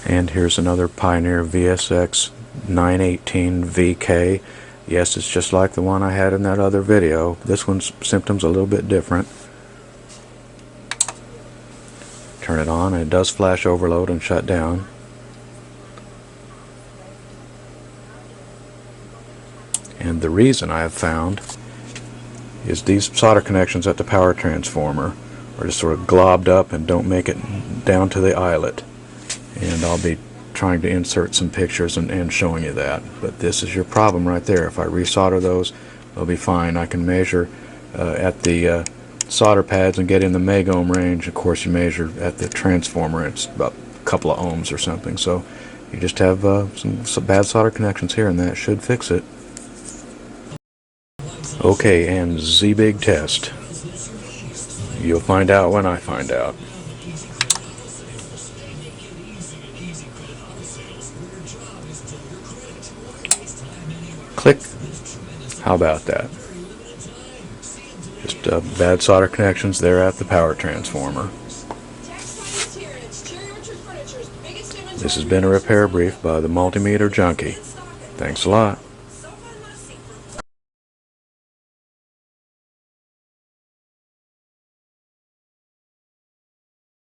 And here's another Pioneer VSX-918VK. Yes, it's just like the one I had in that other video. This one's symptoms a little bit different. Turn it on and it does flash overload and shut down. And the reason I have found is these solder connections at the power transformer are just sort of globbed up and don't make it down to the eyelet. And I'll be trying to insert some pictures and showing you that. But this is your problem right there. If I resolder those, they'll be fine. I can measure at the solder pads and get in the megohm range. Of course, you measure at the transformer, it's about a couple of ohms or something. So you just have some bad solder connections here, and that should fix it. Okay, and Z-Big test. You'll find out when I find out. Click. How about that? Just bad solder connections there at the power transformer. This has been a repair brief by the Multimeter Junkie. Thanks a lot.